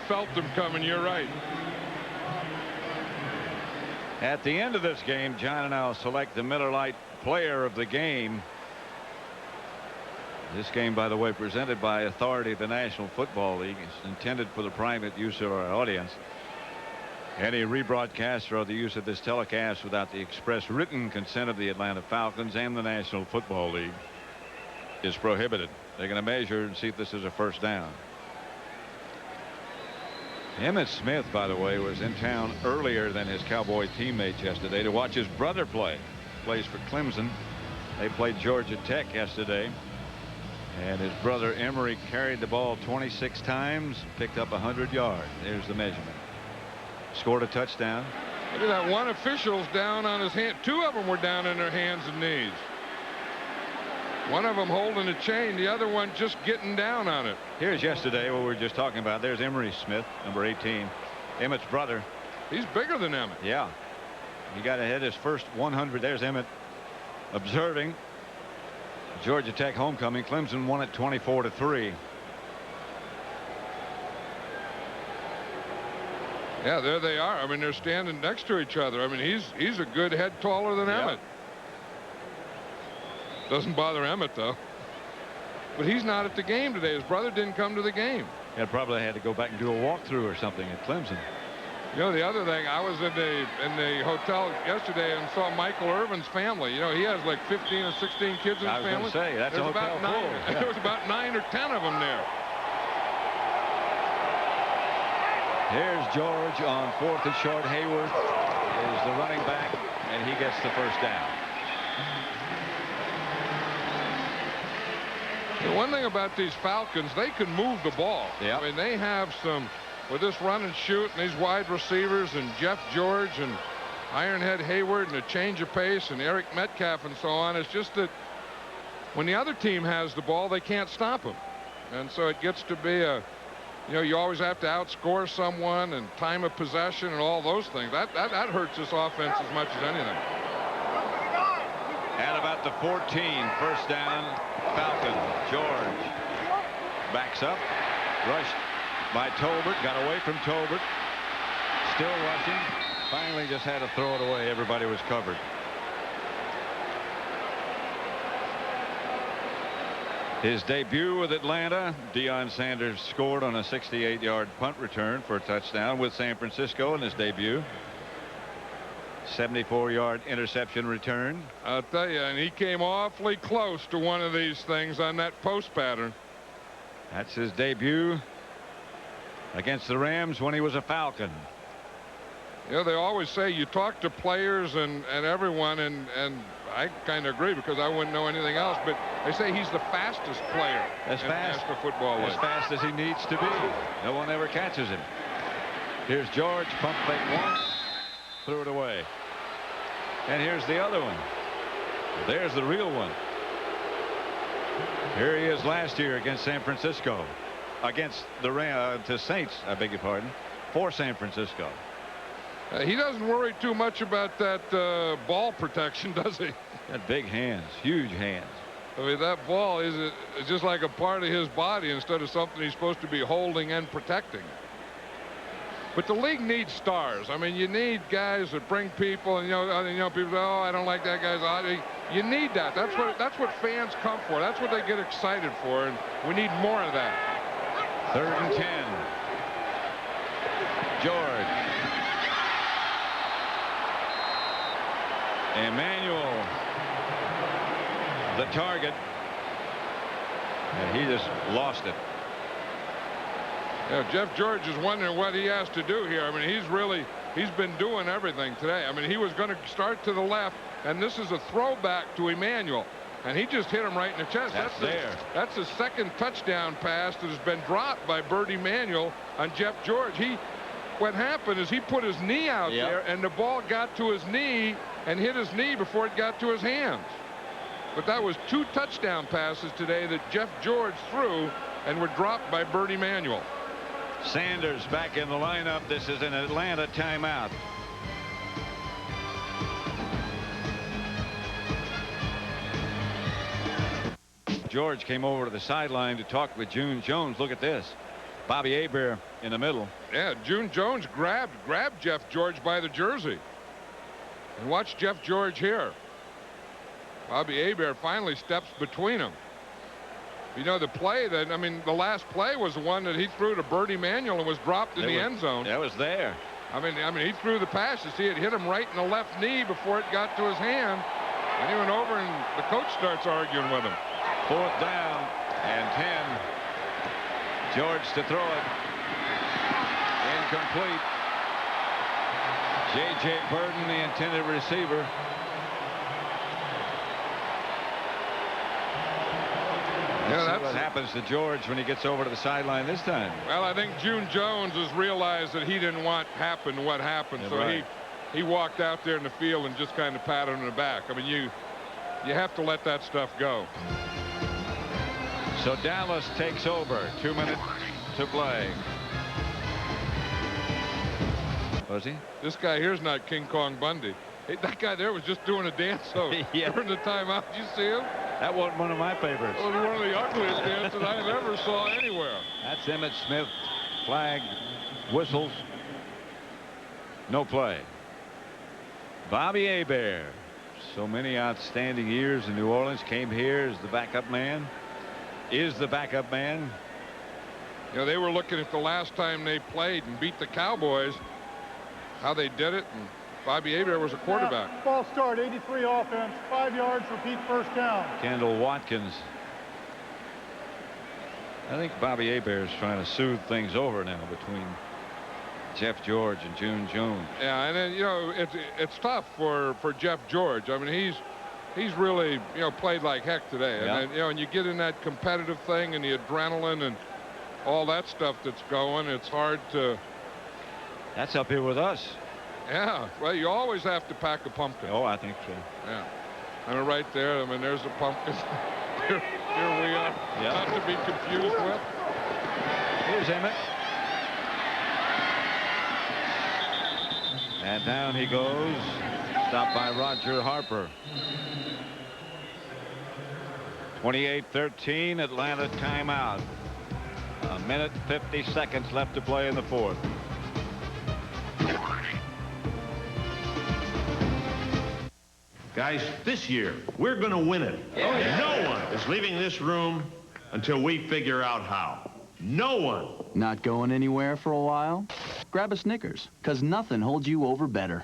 felt them coming. You're right. At the end of this game, John and I'll select the Miller Lite player of the game. This game, by the way, presented by authority of the National Football League. It's intended for the private use of our audience. Any rebroadcast or the use of this telecast without the express written consent of the Atlanta Falcons and the National Football League is prohibited. They're going to measure and see if this is a first down. Emmitt Smith, by the way, was in town earlier than his Cowboy teammates yesterday to watch his brother play. Plays for Clemson. They played Georgia Tech yesterday. And his brother Emory carried the ball 26 times, picked up 100 yards. There's the measurement. Scored a touchdown. Look at that. One official's down on his hand. Two of them were down on their hands and knees. One of them holding a chain, the other one just getting down on it. Here's yesterday what we were just talking about. There's Emory Smith, number 18. Emmitt's brother. He's bigger than Emmitt. Yeah. He got ahead his first 100. There's Emmitt observing. Georgia Tech homecoming. Clemson won it 24-3. Yeah, there they are. I mean, they're standing next to each other. I mean, he's a good head taller than Emmitt. Doesn't bother Emmitt, though. But he's not at the game today. His brother didn't come to the game. Yeah, probably had to go back and do a walkthrough or something at Clemson. You know, the other thing, I was in the hotel yesterday and saw Michael Irvin's family. You know, he has like 15 or 16 kids in his family. I was going to say, that's a hotel full. Yeah. There was about 9 or 10 of them there. Here's George on 4th and short. Heyward is the running back, and he gets the first down. The one thing about these Falcons, they can move the ball. Yep. I mean, they have some, with this run and shoot and these wide receivers and Jeff George and Ironhead Heyward and a change of pace and Eric Metcalf and so on. It's just that when the other team has the ball, they can't stop them. And so it gets to be a, you know, you always have to outscore someone and time of possession and all those things. That hurts this offense as much as anything. At about the 14, first down, Falcon. George backs up, rushed by Tolbert, got away from Tolbert, still rushing, finally just had to throw it away. Everybody was covered. His debut with Atlanta, Deion Sanders scored on a 68-yard punt return for a touchdown with San Francisco in his debut. 74-yard interception return. I'll tell you, and he came awfully close to one of these things on that post pattern. That's his debut against the Rams when he was a Falcon. You know, they always say you talk to players and everyone, and I kind of agree because I wouldn't know anything else, but they say he's the fastest player in the National Football League. As fast as he needs to be. No one ever catches him. Here's George, pump fake once, threw it away. And here's the other one. There's the real one. Here he is last year against San Francisco. Against the Saints, I beg your pardon, for San Francisco. He doesn't worry too much about that ball protection, does he? Got big hands, huge hands. I mean, that ball is just like a part of his body instead of something he's supposed to be holding and protecting. But the league needs stars. I mean, you need guys that bring people, and you know, people say, oh, I don't like that guy's odd. You need that. That's what fans come for. That's what they get excited for, and we need more of that. 3rd and 10. George. Emmanuel, the target, and he just lost it. Yeah, Jeff George is wondering what he has to do here. I mean, he's been doing everything today. I mean, he was going to start to the left, and this is a throwback to Emmanuel, and he just hit him right in the chest. That's the second touchdown pass that has been dropped by Bert Emanuel on Jeff George. What happened is he put his knee out there, and the ball got to his knee and hit his knee before it got to his hands. But that was 2 touchdown passes today that Jeff George threw and were dropped by Bert Emanuel. Sanders back in the lineup. This is an Atlanta timeout. George came over to the sideline to talk with June Jones. Look at this. Bobby Hebert in the middle. Yeah, June Jones grabbed Jeff George by the jersey. And watch Jeff George here. Bobby Hebert finally steps between them. You know, the play that, I mean, the last play was the one that he threw to Bernie Manuel and was dropped in the end zone. That was there. I mean, he threw the pass. You see, it hit him right in the left knee before it got to his hand. And he went over, and the coach starts arguing with him. 4th down and 10. George to throw it. Incomplete. J.J. Burton, the intended receiver. Let's see what happens to George when he gets over to the sideline this time. Well, I think June Jones has realized that he didn't want happen what happened. Yeah, so right. he walked out there in the field and just kind of patted him in the back. I mean, you have to let that stuff go. So Dallas takes over. 2 minutes to play. Was he? This guy here's not King Kong Bundy. Hey, that guy there was just doing a dance Yeah. during the timeout. Did you see him? That wasn't one of my favorites. It was one of the ugliest dances I ever saw anywhere. That's Emmitt Smith. Flag, whistles. No play. Bobby Hebert. So many outstanding years in New Orleans. Came here as the backup man. Is the backup man. You know, they were looking at the last time they played and beat the Cowboys, how they did it, and Bobby Hebert was a quarterback. Yeah, false start, 83 offense, 5 yards, repeat first down. Kendall Watkins. I think Bobby Hebert is trying to soothe things over now between Jeff George and June Jones. Yeah, and then, you know, it's tough for Jeff George. I mean, he's really, you know, played like heck today. Yeah. And then, you know, and you get in that competitive thing and the adrenaline and all that stuff that's going, it's hard to. That's up here with us. Yeah, well, you always have to pack a pumpkin. Oh, I think so. Yeah. I mean, right there, I mean, there's the pumpkin. here we are. Yeah. Not to be confused with. Here's Emmitt. And down he goes. Stopped by Roger Harper. 28-13, Atlanta timeout. 1:50 seconds left to play in the 4th. Guys, this year, we're going to win it. Yeah. No one is leaving this room until we figure out how. No one. Not going anywhere for a while? Grab a Snickers, because nothing holds you over better.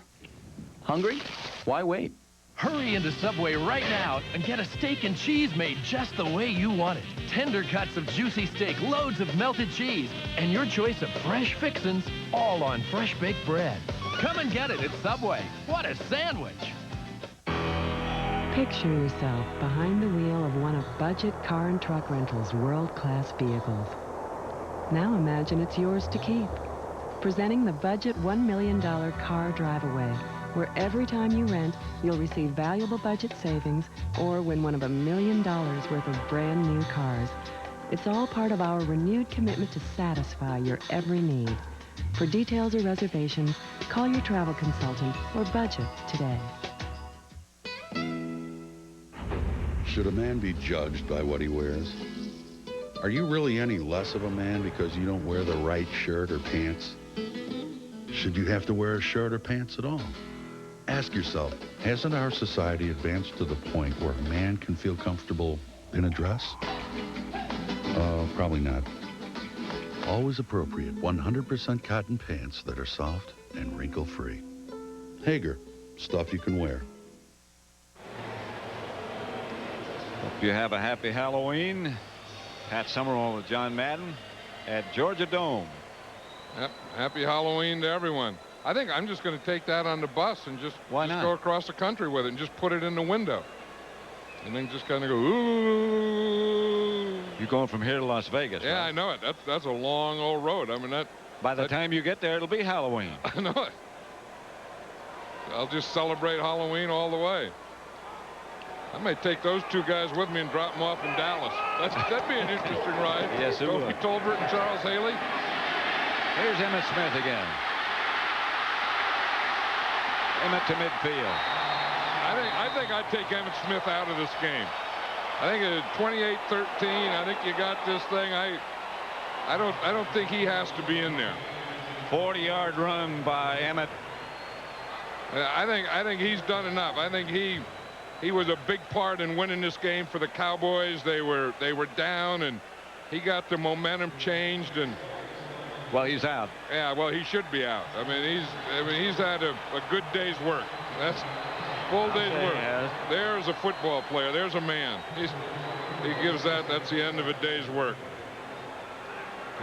Hungry? Why wait? Hurry into Subway right now and get a steak and cheese made just the way you want it. Tender cuts of juicy steak, loads of melted cheese, and your choice of fresh fixins, all on fresh baked bread. Come and get it at Subway. What a sandwich! Picture yourself behind the wheel of one of Budget Car and Truck Rental's world-class vehicles. Now imagine it's yours to keep. Presenting the Budget $1 million car drive-away, where every time you rent, you'll receive valuable budget savings or win one of $1 million worth of brand new cars. It's all part of our renewed commitment to satisfy your every need. For details or reservations, call your travel consultant or Budget today. Should a man be judged by what he wears? Are you really any less of a man because you don't wear the right shirt or pants? Should you have to wear a shirt or pants at all? Ask yourself, hasn't our society advanced to the point where a man can feel comfortable in a dress? Probably not. Always appropriate 100% cotton pants that are soft and wrinkle-free. Hager, stuff you can wear. Hope you have a happy Halloween. Pat Summerall with John Madden at Georgia Dome. Yep. Happy Halloween to everyone. I think I'm just going to take that on the bus and just go across the country with it and just put it in the window. And then just kind of go, ooh. You're going from here to Las Vegas. Yeah, right? I know it. That's a long old road. I mean, by the time you get there, it'll be Halloween. I know it. I'll just celebrate Halloween all the way. I may take those two guys with me and drop them off in Dallas. That'd be an interesting ride. Yes, it would. Toby Tolbert and Charles Haley. Here's Emmitt Smith again. Emmitt to midfield. I think I'd take Emmitt Smith out of this game. I think it's 28-13. I think you got this thing. I don't think he has to be in there. 40-yard run by Emmitt. I think he's done enough. I think he was a big part in winning this game for the Cowboys. They were down, and he got the momentum changed. And well, he's out. Yeah, well, he should be out. I mean, he's had a good day's work. That's full day's work. There's a football player. There's a man. He gives that. That's the end of a day's work.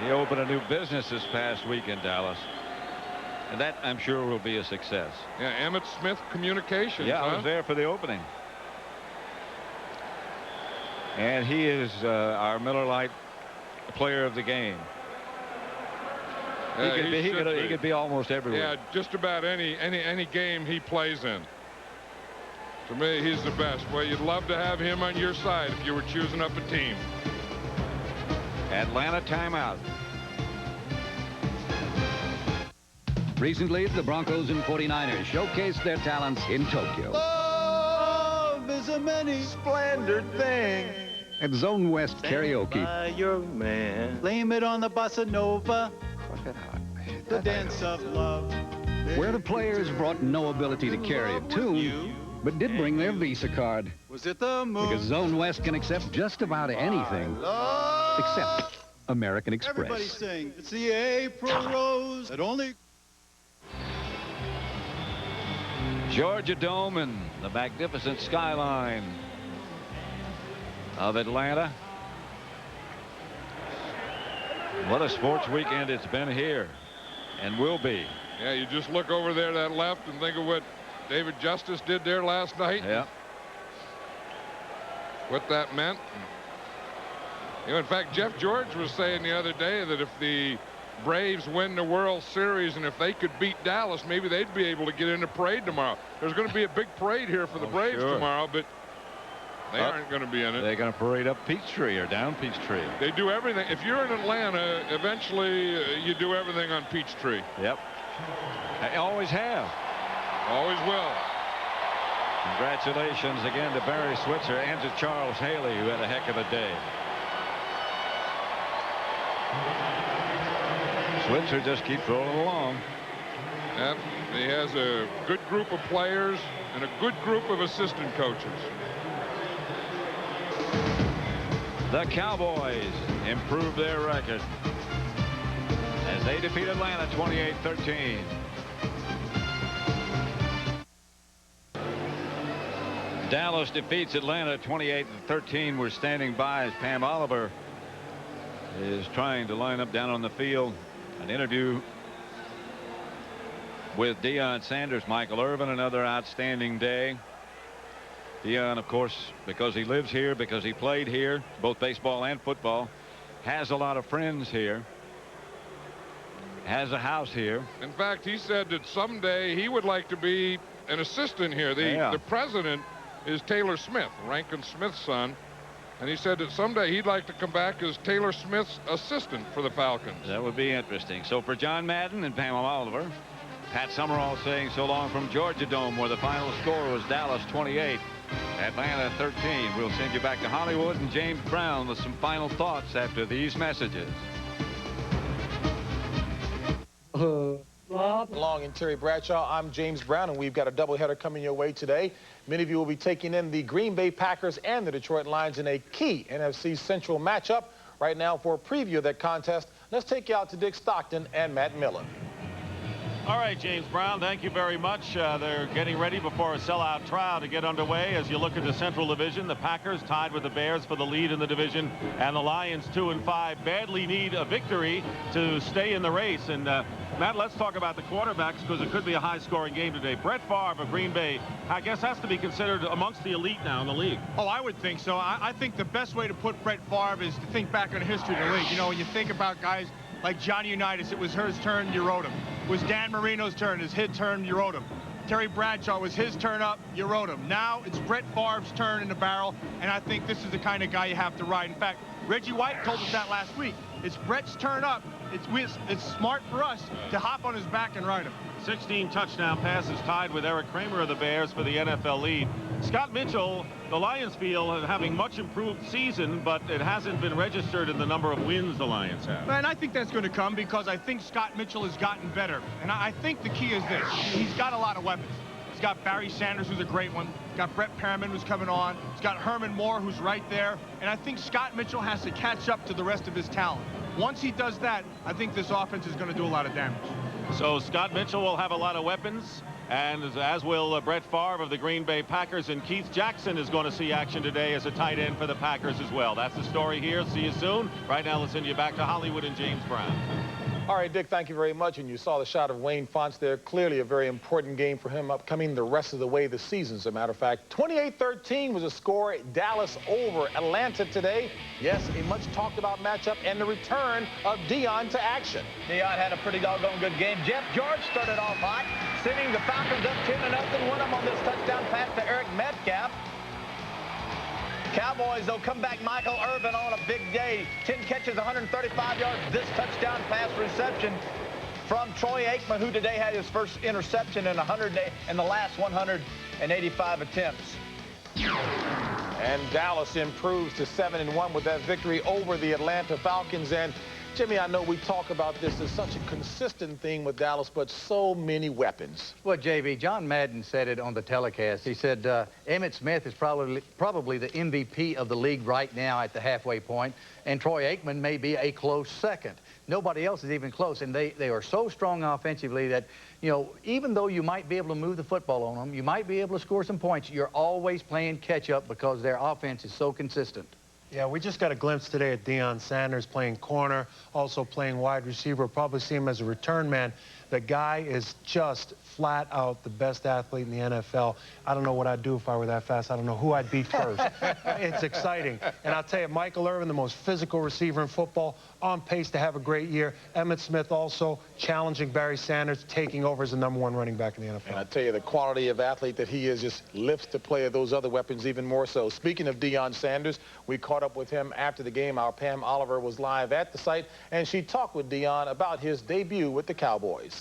He opened a new business this past week in Dallas. And that, I'm sure, will be a success. Yeah, Emmitt Smith Communications. Yeah, I was there for the opening. And he is our Miller Lite player of the game. He could be almost everywhere. Yeah, just about any game he plays in. To me, he's the best. Well, you'd love to have him on your side if you were choosing up a team. Atlanta timeout. Recently, the Broncos and 49ers showcased their talents in Tokyo. Love is a many splendored thing. At Zone West Karaoke. By your man. Blame it on the bossa nova. The dance of love. Where the players brought no ability to carry a tune, but did bring their Visa card. Was it the moon? Because Zone West can accept just about anything except American Express. Everybody sing. It's the April rose that only... Georgia Dome and the magnificent skyline of Atlanta. What a sports weekend it's been here and will be. Yeah, you just look over there to that left and think of what David Justice did there last night. Yeah. What that meant. You know, in fact, Jeff George was saying the other day that if the Braves win the World Series and if they could beat Dallas, maybe they'd be able to get in the parade tomorrow. There's going to be a big parade here for the Braves tomorrow, but they aren't going to be in it. They're going to parade up Peachtree or down Peachtree. They do everything. If you're in Atlanta, eventually you do everything on Peachtree. Yep. They always have. Always will. Congratulations again to Barry Switzer and to Charles Haley, who had a heck of a day. Switzer just keeps rolling along. Yep. He has a good group of players and a good group of assistant coaches. The Cowboys improve their record as they defeat Atlanta 28-13. Dallas defeats Atlanta 28-13. We're standing by as Pam Oliver is trying to line up down on the field an interview with Deion Sanders. Michael Irvin, another outstanding day. Deion, of course, because he lives here, because he played here, both baseball and football, has a lot of friends here, has a house here. In fact, he said that someday he would like to be an assistant here. The president is Taylor Smith, Rankin Smith's son. And he said that someday he'd like to come back as Taylor Smith's assistant for the Falcons. That would be interesting. So for John Madden and Pamela Oliver, Pat Summerall saying so long from Georgia Dome, where the final score was Dallas 28, Atlanta 13. We'll send you back to Hollywood and James Brown with some final thoughts after these messages. Long and Terry Bradshaw, I'm James Brown, and we've got a doubleheader coming your way today. Many of you will be taking in the Green Bay Packers and the Detroit Lions in a key NFC Central matchup. Right now, for a preview of that contest, let's take you out to Dick Stockton and Matt Miller. All right, James Brown, thank you very much. They're getting ready before a sellout trial to get underway. As you look at the Central Division, the Packers tied with the Bears for the lead in the division, and the Lions 2-5 badly need a victory to stay in the race. And Matt, let's talk about the quarterbacks, because it could be a high-scoring game today. Brett Favre of Green Bay, I guess, has to be considered amongst the elite now in the league. Oh, I would think so. I think the best way to put Brett Favre is to think back on the history of the league. You know, when you think about guys like Johnny Unitas, it was his turn, you wrote him. It was Dan Marino's turn, his turn, you wrote him. Terry Bradshaw was his turn up, you wrote him. Now it's Brett Favre's turn in the barrel, and I think this is the kind of guy you have to ride. In fact, Reggie White told us that last week. It's Brett's turn up, it's smart for us to hop on his back and ride him. 16 touchdown passes, tied with Eric Kramer of the Bears for the NFL lead. Scott Mitchell, the Lions feel having much improved season, but it hasn't been registered in the number of wins the Lions have. And I think that's going to come because I think Scott Mitchell has gotten better. And I think the key is this. He's got a lot of weapons. He's got Barry Sanders, who's a great one. He's got Brett Perriman, who's coming on. He's got Herman Moore, who's right there. And I think Scott Mitchell has to catch up to the rest of his talent. Once he does that, I think this offense is going to do a lot of damage. So Scott Mitchell will have a lot of weapons, and as will Brett Favre of the Green Bay Packers, and Keith Jackson is going to see action today as a tight end for the Packers as well. That's the story here. See you soon. Right now, let's send you back to Hollywood and James Brown. All right, Dick, thank you very much. And you saw the shot of Wayne Fontes there. Clearly a very important game for him upcoming the rest of the way this season, as a matter of fact. 28-13 was a score. Dallas over Atlanta today. Yes, a much talked about matchup and the return of Deion to action. Deion had a pretty doggone good game. Jeff George started off hot, sending the Falcons up 10-0. Won them on this touchdown pass to Eric Metcalf. Cowboys, though, come back Michael Irvin on a big day. 10 catches, 135 yards. This touchdown pass reception from Troy Aikman, who today had his first interception in the last 185 attempts. And Dallas improves to 7-1 with that victory over the Atlanta Falcons. And Jimmy, I know we talk about this as such a consistent thing with Dallas, but so many weapons. Well, JV, John Madden said it on the telecast. He said Emmitt Smith is probably the MVP of the league right now at the halfway point, and Troy Aikman may be a close second. Nobody else is even close, and they are so strong offensively that, you know, even though you might be able to move the football on them, you might be able to score some points, you're always playing catch-up because their offense is so consistent. Yeah, we just got a glimpse today at Deion Sanders playing corner, also playing wide receiver. We'll probably see him as a return man. The guy is just flat out the best athlete in the NFL. I don't know what I'd do if I were that fast. I don't know who I'd beat first. It's exciting. And I'll tell you, Michael Irvin, the most physical receiver in football, on pace to have a great year. Emmitt Smith also challenging Barry Sanders, taking over as the #1 running back in the NFL. And I tell you, the quality of athlete that he is just lifts the play of those other weapons even more so. Speaking of Deion Sanders, we caught up with him after the game. Our Pam Oliver was live at the site, and she talked with Deion about his debut with the Cowboys.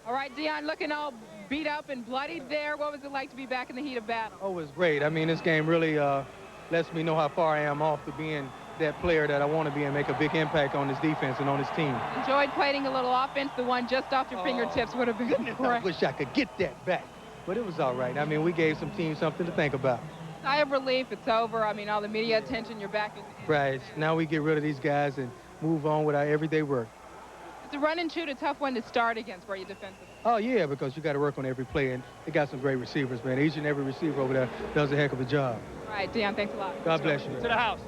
All right, Deion, looking all beat up and bloodied there. What was it like to be back in the heat of battle? Oh, it was great. I mean, this game really lets me know how far I am off to being that player that I want to be and make a big impact on this defense and on this team. Enjoyed playing a little offense. The one just off your fingertips would have been great. I wish I could get that back, but it was all right. I mean, we gave some teams something to think about. Sigh of relief, it's over. I mean, all the media attention, you're back in. Right. Now we get rid of these guys and move on with our everyday work. It's a run and shoot, a tough one to start against, were you defensive? Oh, yeah, because you got to work on every play, and they got some great receivers, man. Each and every receiver over there does a heck of a job. All right, Deion, thanks a lot. God bless you. To the house.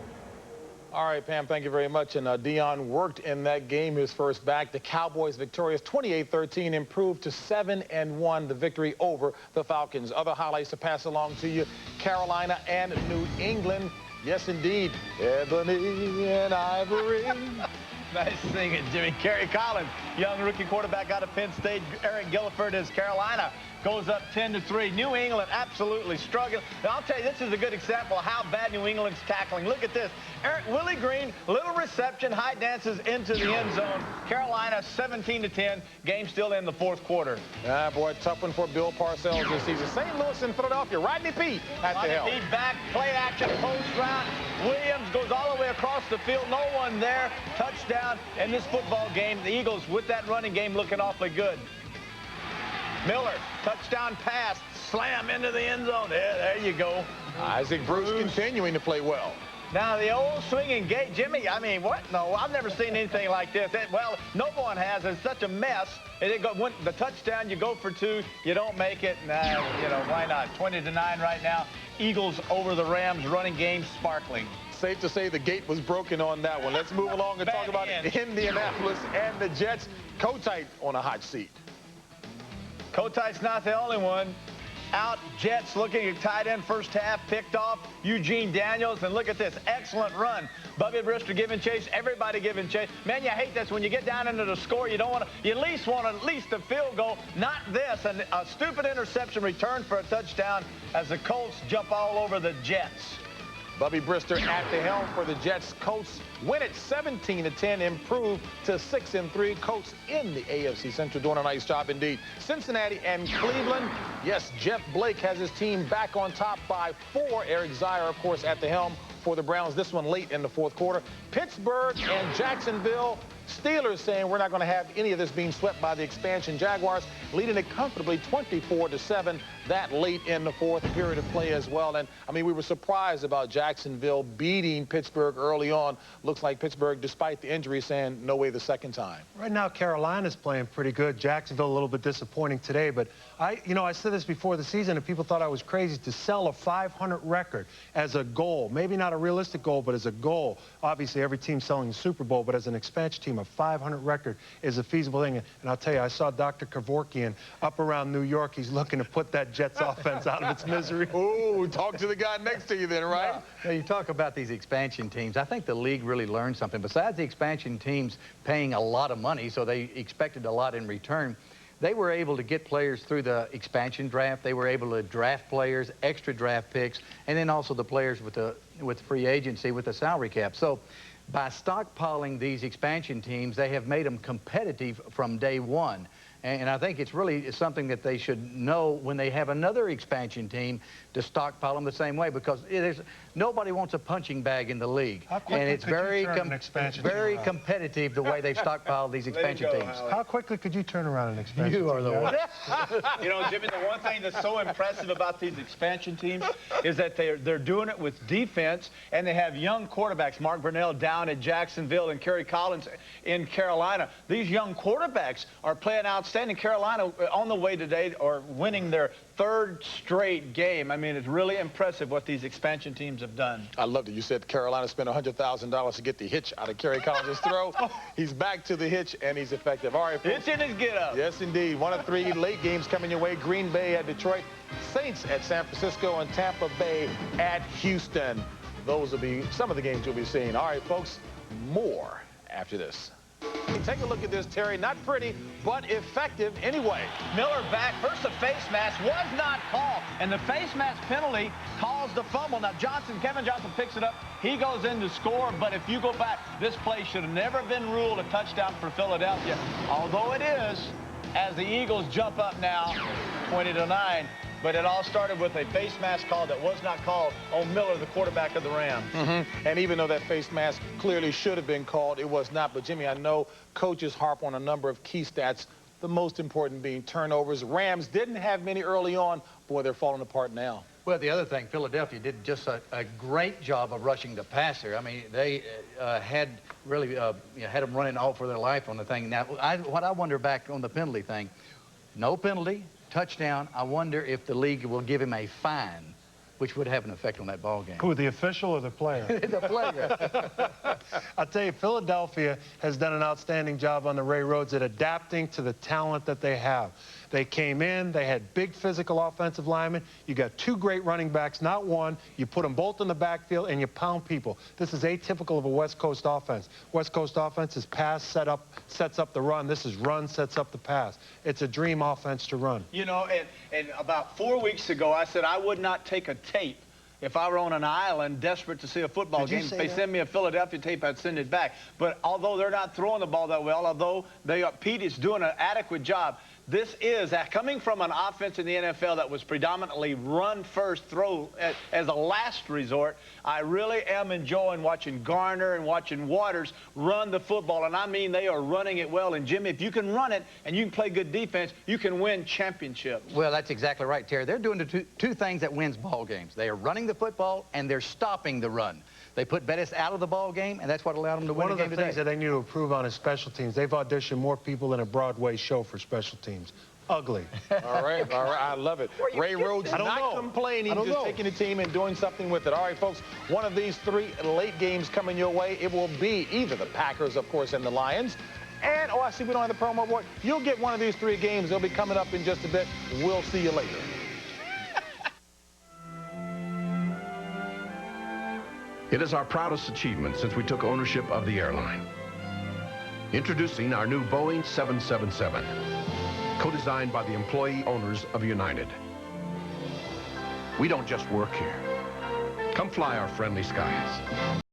All right, Pam, thank you very much. And Deion worked in that game, his first back. The Cowboys victorious 28-13, improved to 7-1, the victory over the Falcons. Other highlights to pass along to you, Carolina and New England. Yes, indeed, ebony and ivory. Nice singing, Jimmy. Kerry Collins, young rookie quarterback out of Penn State. Eric Gilliford as Carolina goes up 10-3. New England absolutely struggling. Now, I'll tell you, this is a good example of how bad New England's tackling. Look at this. Willie Green, little reception, high dances into the end zone. Carolina 17-10. Game still in the fourth quarter. Ah, boy, tough one for Bill Parcells this season. St. Louis and Philadelphia. Rodney Peete at the helm. Rodney Peete back, play action, post route. Williams goes all the way across the field. No one there. Touchdown in this football game. The Eagles with that running game looking awfully good. Miller, touchdown pass, slam into the end zone. There you go. Isaac Bruce continuing to play well. Now, the old swinging gate, Jimmy, I mean, what? No, I've never seen anything like this. Well, no one has. It's such a mess. The touchdown, you go for two, you don't make it. Nah, you know, why not? 20-9 right now. Eagles over the Rams, running game sparkling. Safe to say the gate was broken on that one. Let's move along and talk about Indianapolis and the Jets. Kotite on a hot seat. Kotite's not the only one. Out, Jets looking at tight end first half, picked off Eugene Daniels, and look at this, excellent run. Bubby Brister giving chase, everybody giving chase. Man, you hate this when you get down into the score. You don't want to, you at least want a field goal, not this. And a stupid interception return for a touchdown as the Colts jump all over the Jets. Bubby Brister at the helm for the Jets. Colts win it 17-10, improve to 6-3. Colts in the AFC Central doing a nice job indeed. Cincinnati and Cleveland. Yes, Jeff Blake has his team back on top by 4. Eric Zier, of course, at the helm for the Browns. This one late in the fourth quarter. Pittsburgh and Jacksonville. Steelers saying we're not going to have any of this being swept by the expansion Jaguars, leading it comfortably 24-7 that late in the fourth period of play as well. And, I mean, we were surprised about Jacksonville beating Pittsburgh early on. Looks like Pittsburgh, despite the injury, saying no way the second time. Right now, Carolina's playing pretty good. Jacksonville a little bit disappointing today. But, I said this before the season, and people thought I was crazy to sell a 500 record as a goal. Maybe not a realistic goal, but as a goal. Obviously, every team's selling the Super Bowl, but as an expansion team, a 500 record is a feasible thing. And I'll tell you, I saw Dr. Kevorkian up around New York. He's looking to put that Jets offense out of its misery. Ooh, talk to the guy next to you then, right? Yeah, you talk about these expansion teams. I think the league really learned something. Besides the expansion teams paying a lot of money, so they expected a lot in return, they were able to get players through the expansion draft. They were able to draft players, extra draft picks, and then also the players with free agency with the salary cap. So by stockpiling these expansion teams, they have made them competitive from day one. And I think it's really something that they should know when they have another expansion team to stockpile them the same way, because nobody wants a punching bag in the league. And it's very competitive the way they've stockpiled these expansion teams. How quickly could you turn around an expansion team? You are the one. You know, Jimmy, the one thing that's so impressive about these expansion teams is that they're doing it with defense, and they have young quarterbacks. Mark Brunell down at Jacksonville and Kerry Collins in Carolina. These young quarterbacks are playing outstanding. Carolina on the way today are winning their 3rd straight game. I mean, it's really impressive what these expansion teams have done. I loved it. You said Carolina spent $100,000 to get the hitch out of Kerry Collins' throw. He's back to the hitch, and he's effective. All right, folks. Hitch in his get-up. Yes, indeed. 1 of 3 late games coming your way. Green Bay at Detroit, Saints at San Francisco, and Tampa Bay at Houston. Those will be some of the games you'll be seeing. All right, folks, more after this. Take a look at this, Terry. Not pretty, but effective anyway. Miller back. First, the face mask was not called, and the face mask penalty caused the fumble. Now, Kevin Johnston picks it up. He goes in to score, but if you go back, this play should have never been ruled a touchdown for Philadelphia. Although it is, as the Eagles jump up now, 20-9. But it all started with a face mask call that was not called on Miller, the quarterback of the Rams. And even though that face mask clearly should have been called, it was not. But, Jimmy, I know coaches harp on a number of key stats, the most important being turnovers. Rams didn't have many early on. Boy, they're falling apart now. Well, the other thing, Philadelphia did just a great job of rushing the passer. I mean, they had really had them running all for their life on the thing. Now, what I wonder back on the penalty thing, no penalty, touchdown. I wonder if the league will give him a fine, which would have an effect on that ball game. Who, the official or the player? The player. I'll tell you, Philadelphia has done an outstanding job on the Ray Roads at adapting to the talent that they have. They came in, they had big physical offensive linemen. You got 2 great running backs, not one. You put them both in the backfield, and you pound people. This is atypical of a West Coast offense. West Coast offense is pass, sets up the run. This is run, sets up the pass. It's a dream offense to run. You know, and about 4 weeks ago, I said I would not take a tape if I were on an island desperate to see a football game. If they send me a Philadelphia tape, I'd send it back. But although they're not throwing the ball that well, although Pete is doing an adequate job, this is coming from an offense in the NFL that was predominantly run first, throw as a last resort. I really am enjoying watching Garner and watching Waters run the football, and I mean they are running it well. And Jimmy, if you can run it and you can play good defense, you can win championships. Well, that's exactly right, Terry. They're doing the two things that wins ball games. They are running the football and they're stopping the run. They put Bettis out of the ball game, and that's what allowed them to win the game today. One of the things that they need to improve on is special teams. They've auditioned more people than a Broadway show for special teams. Ugly. All right. I love it. Ray Rhodes not complaining, just taking the team and doing something with it. All right, folks, one of these 3 late games coming your way. It will be either the Packers, of course, and the Lions. And, I see we don't have the promo board. You'll get one of these 3 games. They'll be coming up in just a bit. We'll see you later. It is our proudest achievement since we took ownership of the airline. Introducing our new Boeing 777, co-designed by the employee owners of United. We don't just work here. Come fly our friendly skies.